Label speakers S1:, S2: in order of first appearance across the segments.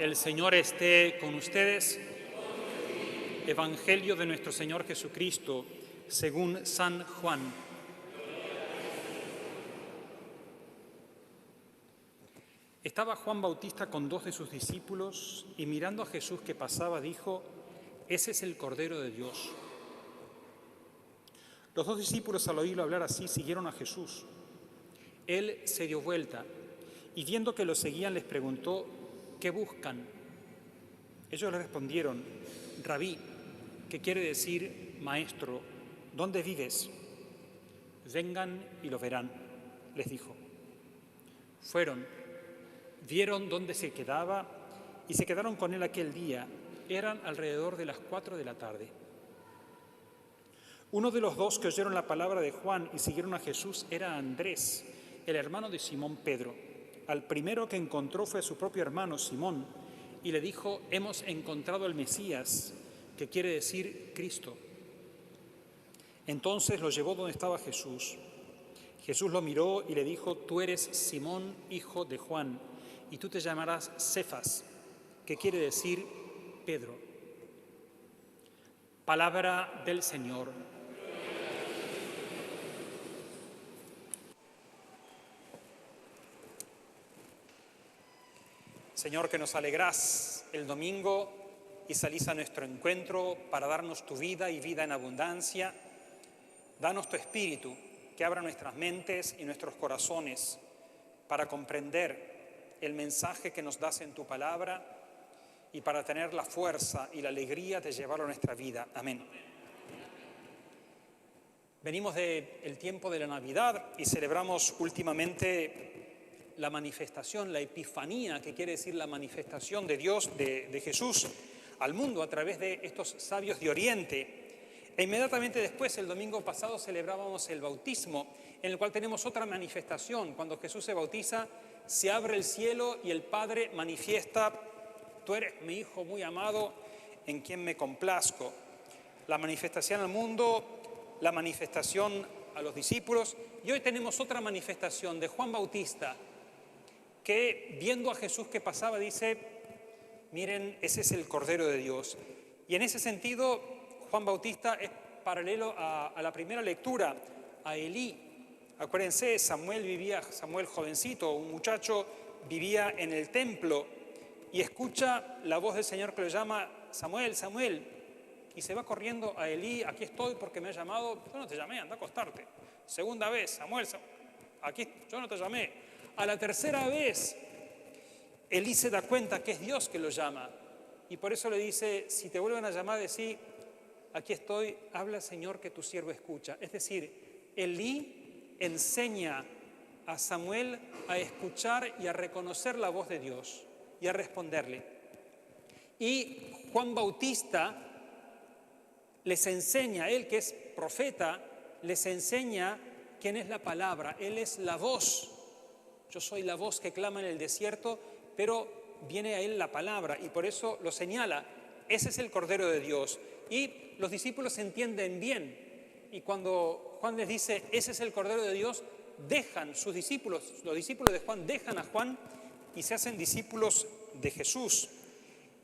S1: El Señor esté con ustedes. Evangelio de nuestro Señor Jesucristo, según San Juan. Estaba Juan Bautista con 2 de sus discípulos y mirando a Jesús que pasaba dijo: «Ese es el Cordero de Dios». Los 2 discípulos, al oírlo hablar así, siguieron a Jesús. Él se dio vuelta y viendo que lo seguían les preguntó: «¿Qué buscan?». Ellos le respondieron: «Rabí», que quiere decir maestro, ¿dónde vives?». «Vengan y lo verán», les dijo. Fueron, vieron dónde se quedaba y se quedaron con él aquel día. Eran alrededor de las 4 de la tarde. Uno de los 2 que oyeron la palabra de Juan y siguieron a Jesús era Andrés, el hermano de Simón Pedro. Al primero que encontró fue a su propio hermano Simón y le dijo: «Hemos encontrado al Mesías», que quiere decir Cristo. Entonces lo llevó donde estaba Jesús. Jesús lo miró y le dijo: «Tú eres Simón, hijo de Juan, y tú te llamarás Cefas», que quiere decir Pedro. Palabra del Señor. Señor, que nos alegrás el domingo y salís a nuestro encuentro para darnos tu vida y vida en abundancia. Danos tu Espíritu, que abra nuestras mentes y nuestros corazones para comprender el mensaje que nos das en tu palabra y para tener la fuerza y la alegría de llevarlo a nuestra vida. Amén. Venimos del tiempo de la Navidad y celebramos últimamente la manifestación, la Epifanía, que quiere decir la manifestación de Dios, de Jesús, al mundo a través de estos sabios de Oriente. E inmediatamente después, el domingo pasado, celebrábamos el bautismo, en el cual tenemos otra manifestación. Cuando Jesús se bautiza, se abre el cielo y el Padre manifiesta: «Tú eres mi Hijo muy amado, en quien me complazco». La manifestación al mundo, la manifestación a los discípulos. Y hoy tenemos otra manifestación de Juan Bautista, que viendo a Jesús que pasaba dice: «Miren, ese es el Cordero de Dios». Y en ese sentido, Juan Bautista es paralelo a la primera lectura, a Elí. Acuérdense, Samuel jovencito, un muchacho, vivía en el templo y escucha la voz del Señor que lo llama: «Samuel, Samuel». Y se va corriendo a Elí: «Aquí estoy porque me ha llamado». «Yo no te llamé, anda a acostarte». Segunda vez: «Samuel, aquí yo no te llamé». A la tercera vez, Elí se da cuenta que es Dios que lo llama y por eso le dice: «Si te vuelven a llamar, decí: aquí estoy, habla Señor, que tu siervo escucha». Es decir, Elí enseña a Samuel a escuchar y a reconocer la voz de Dios y a responderle. Y Juan Bautista les enseña, él que es profeta, les enseña quién es la palabra. Él es la voz. Yo soy la voz que clama en el desierto, pero viene a él la palabra y por eso lo señala. Ese es el Cordero de Dios. Y los discípulos entienden bien. Y cuando Juan les dice: «Ese es el Cordero de Dios», dejan sus discípulos, los discípulos de Juan dejan a Juan y se hacen discípulos de Jesús.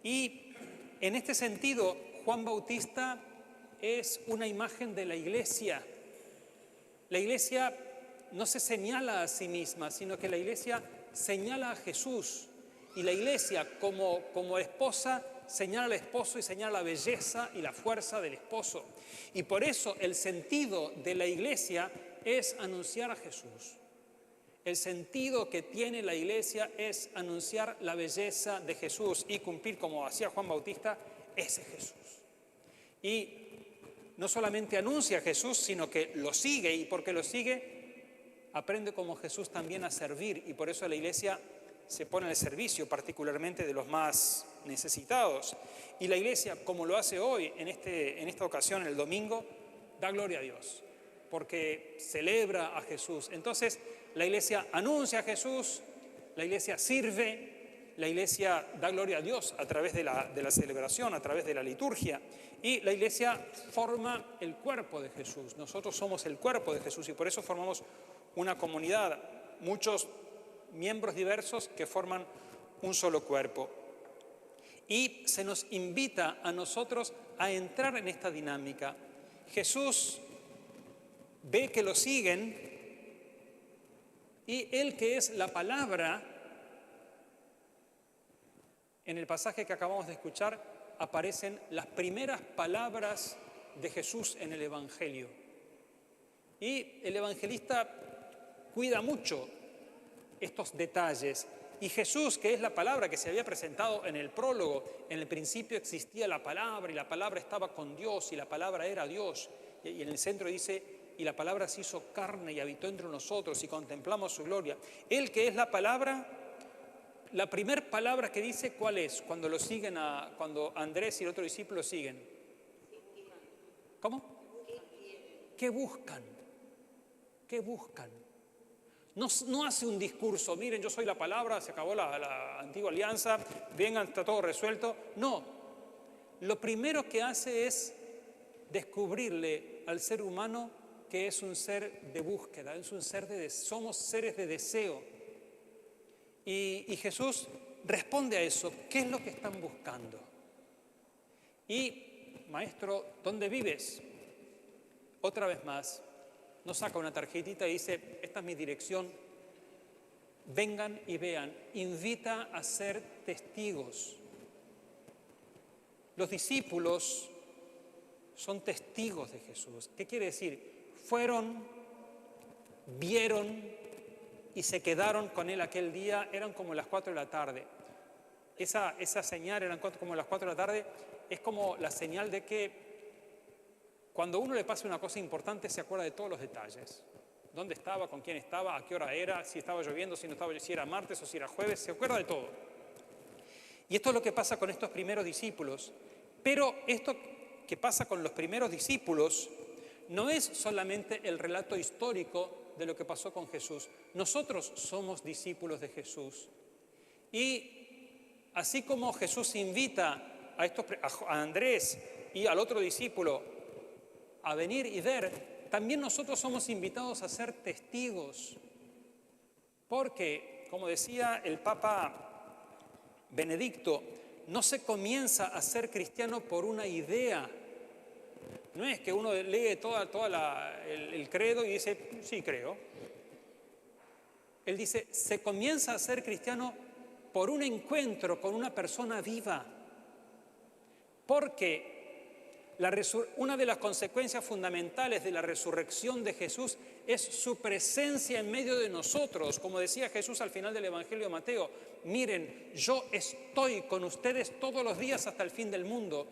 S1: Y en este sentido, Juan Bautista es una imagen de la Iglesia. La Iglesia no se señala a sí misma, sino que la Iglesia señala a Jesús. Y la Iglesia, como esposa, señala al esposo y señala la belleza y la fuerza del esposo. Y por eso el sentido de la Iglesia es anunciar a Jesús. El sentido que tiene la Iglesia es anunciar la belleza de Jesús y cumplir, como hacía Juan Bautista, ese Jesús. Y no solamente anuncia a Jesús, sino que lo sigue, y porque lo sigue, aprende como Jesús también a servir, y por eso la Iglesia se pone al servicio particularmente de los más necesitados. Y la Iglesia, como lo hace hoy, en esta ocasión, el domingo, da gloria a Dios, porque celebra a Jesús. Entonces, la Iglesia anuncia a Jesús, la Iglesia sirve, la Iglesia da gloria a Dios a través de la celebración, a través de la liturgia. Y la Iglesia forma el cuerpo de Jesús. Nosotros somos el cuerpo de Jesús y por eso formamos una comunidad, muchos miembros diversos que forman un solo cuerpo. Y se nos invita a nosotros a entrar en esta dinámica. Jesús ve que lo siguen y Él, que es la palabra, en el pasaje que acabamos de escuchar aparecen las primeras palabras de Jesús en el Evangelio. Y el evangelista cuida mucho estos detalles. Y Jesús, que es la palabra que se había presentado en el prólogo, en el principio existía la palabra y la palabra estaba con Dios y la palabra era Dios. Y en el centro dice, y la palabra se hizo carne y habitó entre nosotros y contemplamos su gloria. Él, que es la palabra, la primer palabra que dice, ¿cuál es? Cuando lo siguen, cuando Andrés y el otro discípulo siguen. ¿Cómo? ¿Qué buscan? ¿Qué buscan? No hace un discurso, miren, yo soy la palabra, se acabó la antigua alianza, vengan, está todo resuelto. No, lo primero que hace es descubrirle al ser humano que es un ser de búsqueda, es un ser somos seres de deseo. Y Jesús responde a eso, ¿qué es lo que están buscando? Y, maestro, ¿dónde vives? Otra vez más, nos saca una tarjetita y dice, esta es mi dirección, vengan y vean, invita a ser testigos. Los discípulos son testigos de Jesús. ¿Qué quiere decir? Fueron, vieron y se quedaron con Él aquel día, eran como las 4 de la tarde. Esa señal, eran como las 4 de la tarde, es como la señal de que cuando a uno le pasa una cosa importante se acuerda de todos los detalles. ¿Dónde estaba? ¿Con quién estaba? ¿A qué hora era? ¿Si estaba lloviendo? ¿Si no estaba? ¿Si era martes o si era jueves? Se acuerda de todo. Y esto es lo que pasa con estos primeros discípulos. Pero esto que pasa con los primeros discípulos no es solamente el relato histórico de lo que pasó con Jesús. Nosotros somos discípulos de Jesús. Y así como Jesús invita a Andrés y al otro discípulo a venir y ver, también nosotros somos invitados a ser testigos. Porque, como decía el Papa Benedicto, no se comienza a ser cristiano por una idea. No es que uno lee el credo y dice, sí, creo. Él dice, se comienza a ser cristiano por un encuentro con una persona viva. Porque una de las consecuencias fundamentales de la resurrección de Jesús es su presencia en medio de nosotros. Como decía Jesús al final del Evangelio de Mateo, miren, yo estoy con ustedes todos los días hasta el fin del mundo.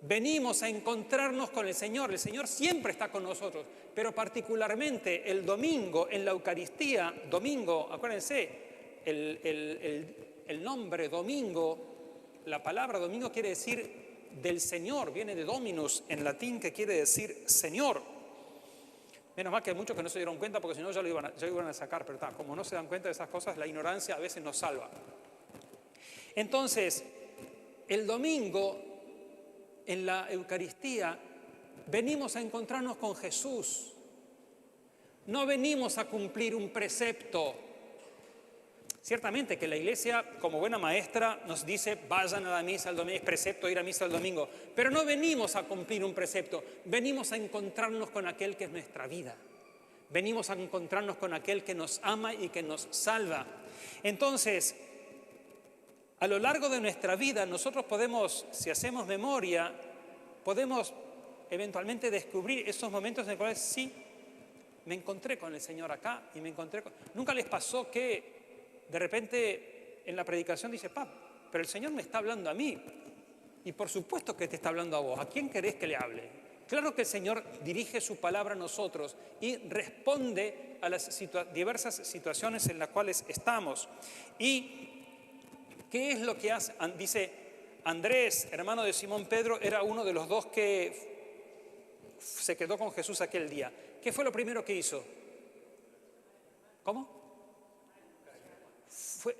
S1: Venimos a encontrarnos con el Señor siempre está con nosotros, pero particularmente el domingo en la Eucaristía, domingo, acuérdense, el nombre domingo, la palabra domingo quiere decir del Señor, viene de Dominus en latín, que quiere decir Señor. Menos mal que hay muchos que no se dieron cuenta, porque si no ya lo iban a sacar, pero como no se dan cuenta de esas cosas, la ignorancia a veces nos salva. Entonces, el domingo en la Eucaristía venimos a encontrarnos con Jesús. No venimos a cumplir un precepto. Ciertamente que la Iglesia, como buena maestra, nos dice, vayan a la misa el domingo, es precepto ir a misa el domingo. Pero no venimos a cumplir un precepto, venimos a encontrarnos con aquel que es nuestra vida. Venimos a encontrarnos con aquel que nos ama y que nos salva. Entonces, a lo largo de nuestra vida, nosotros podemos, si hacemos memoria, podemos eventualmente descubrir esos momentos en los cuales sí, me encontré con el Señor acá y me encontré con... ¿Nunca les pasó que de repente en la predicación dice, pero el Señor me está hablando a mí? Y por supuesto que te está hablando a vos. ¿A quién querés que le hable? Claro que el Señor dirige su palabra a nosotros y responde a las diversas situaciones en las cuales estamos. ¿Y qué es lo que hace? Dice, Andrés, hermano de Simón Pedro, era uno de los dos que se quedó con Jesús aquel día. ¿Qué fue lo primero que hizo? ¿Cómo?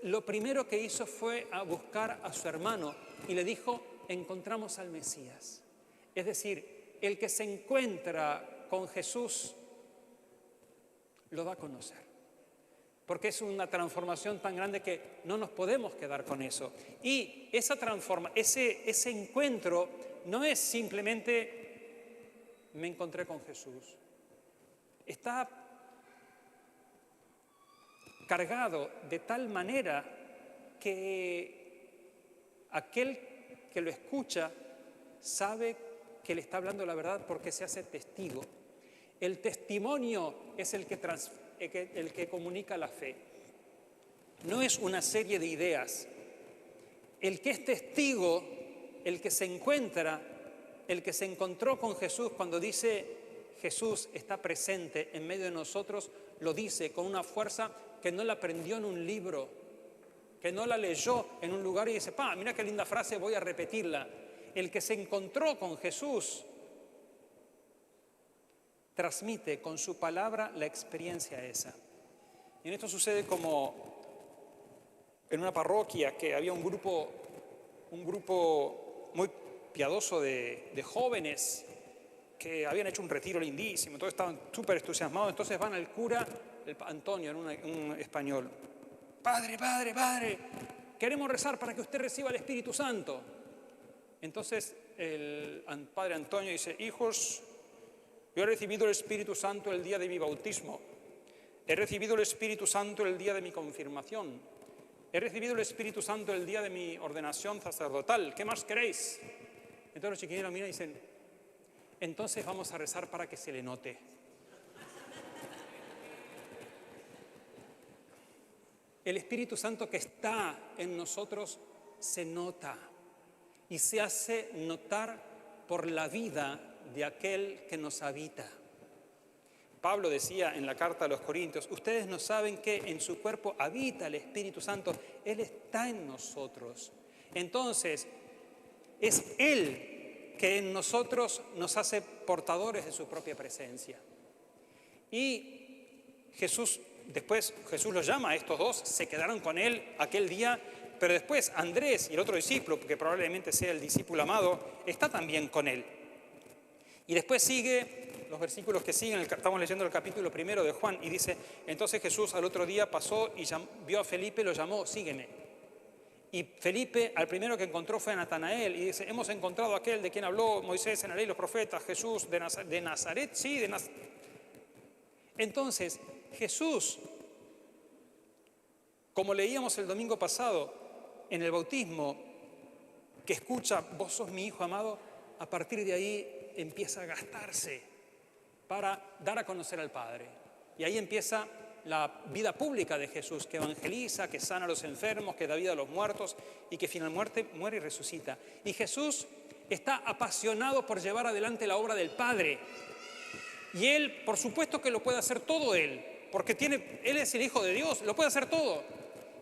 S1: Lo primero que hizo fue a buscar a su hermano y le dijo, encontramos al Mesías. Es decir, el que se encuentra con Jesús lo va a conocer. porque es una transformación tan grande que no nos podemos quedar con eso. Y ese encuentro no es simplemente me encontré con Jesús. Está cargado de tal manera que aquel que lo escucha sabe que le está hablando la verdad porque se hace testigo. El testimonio es el que comunica la fe. No es una serie de ideas. El que es testigo, el que se encuentra, el que se encontró con Jesús cuando dice Jesús está presente en medio de nosotros, lo dice con una fuerza que no la aprendió en un libro, que no la leyó en un lugar y dice, mira qué linda frase, voy a repetirla. El que se encontró con Jesús transmite con su palabra la experiencia esa. Y en esto sucede como en una parroquia que había un grupo muy piadoso de jóvenes que habían hecho un retiro lindísimo, todos estaban súper entusiasmados, entonces van al cura, el Antonio, en un español. Padre, queremos rezar para que usted reciba el Espíritu Santo. Entonces el padre Antonio dice, hijos, yo he recibido el Espíritu Santo el día de mi bautismo, he recibido el Espíritu Santo el día de mi confirmación, he recibido el Espíritu Santo el día de mi ordenación sacerdotal, ¿qué más queréis? Entonces los chiquillos miran y dicen, entonces vamos a rezar para que se le note. El Espíritu Santo que está en nosotros se nota y se hace notar por la vida de aquel que nos habita. Pablo decía en la carta a los Corintios, ustedes no saben que en su cuerpo habita el Espíritu Santo, Él está en nosotros. Entonces, es Él que en nosotros nos hace portadores de su propia presencia. Y Jesús los llama a estos dos, se quedaron con Él aquel día, pero después Andrés y el otro discípulo, que probablemente sea el discípulo amado, está también con Él. Y después sigue, los versículos que siguen, estamos leyendo el capítulo 1 de Juan, y dice, entonces Jesús al otro día pasó y vio a Felipe, lo llamó, sígueme. Y Felipe al primero que encontró fue a Natanael, y dice, hemos encontrado a aquel de quien habló Moisés en la ley y los profetas, Jesús de Nazaret, sí, de Nazaret. Entonces, Jesús, como leíamos el domingo pasado en el bautismo, que escucha, vos sos mi hijo amado, a partir de ahí empieza a gastarse para dar a conocer al Padre. Y ahí empieza la vida pública de Jesús, que evangeliza, que sana a los enfermos, que da vida a los muertos y que finalmente muere y resucita. Y Jesús está apasionado por llevar adelante la obra del Padre. Y Él, por supuesto que lo puede hacer todo Él, porque Él es el Hijo de Dios, lo puede hacer todo.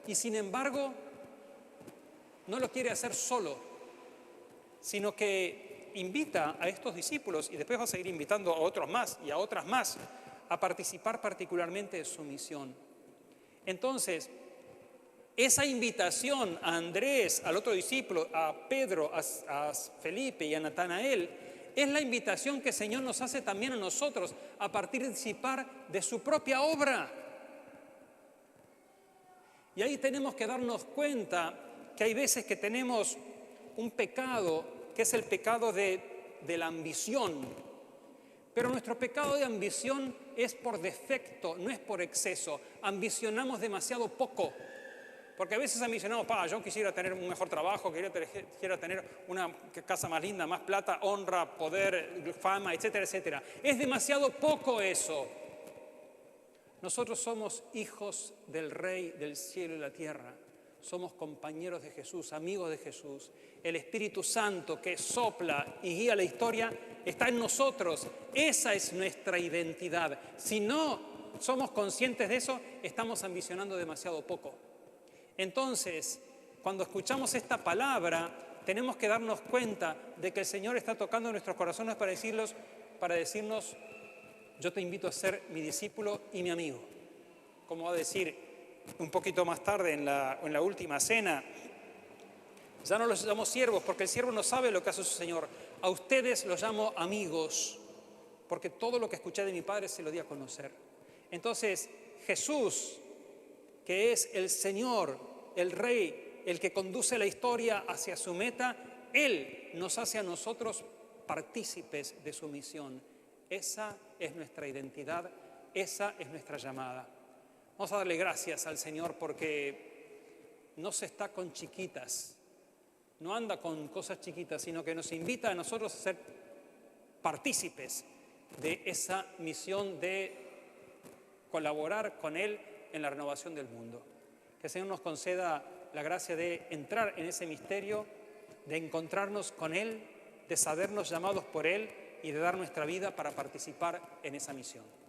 S1: Y sin embargo, no lo quiere hacer solo, sino que invita a estos discípulos, y después va a seguir invitando a otros más y a otras más, a participar particularmente de su misión. Entonces, esa invitación a Andrés, al otro discípulo, a Pedro, a Felipe y a Natanael, es la invitación que el Señor nos hace también a nosotros a participar de su propia obra. Y ahí tenemos que darnos cuenta que hay veces que tenemos un pecado, que es el pecado de la ambición. Pero nuestro pecado de ambición es por defecto, no es por exceso. Ambicionamos demasiado poco. Porque a veces ambicionamos, yo quisiera tener un mejor trabajo, quisiera tener una casa más linda, más plata, honra, poder, fama, etcétera, etcétera. Es demasiado poco eso. Nosotros somos hijos del Rey del cielo y la tierra. Somos compañeros de Jesús, amigos de Jesús. El Espíritu Santo que sopla y guía la historia está en nosotros. Esa es nuestra identidad. Si no somos conscientes de eso, estamos ambicionando demasiado poco. Entonces, cuando escuchamos esta palabra, tenemos que darnos cuenta de que el Señor está tocando nuestros corazones para decirnos, yo te invito a ser mi discípulo y mi amigo. Como va a decir un poquito más tarde en la última cena, ya no los llamo siervos porque el siervo no sabe lo que hace su Señor. A ustedes los llamo amigos, porque todo lo que escuché de mi Padre se lo di a conocer. Entonces, Jesús que es el Señor, el Rey, el que conduce la historia hacia su meta, Él nos hace a nosotros partícipes de su misión. Esa es nuestra identidad, esa es nuestra llamada. Vamos a darle gracias al Señor porque no se está con chiquitas, no anda con cosas chiquitas, sino que nos invita a nosotros a ser partícipes de esa misión de colaborar con Él en la renovación del mundo. Que el Señor nos conceda la gracia de entrar en ese misterio, de encontrarnos con Él, de sabernos llamados por Él y de dar nuestra vida para participar en esa misión.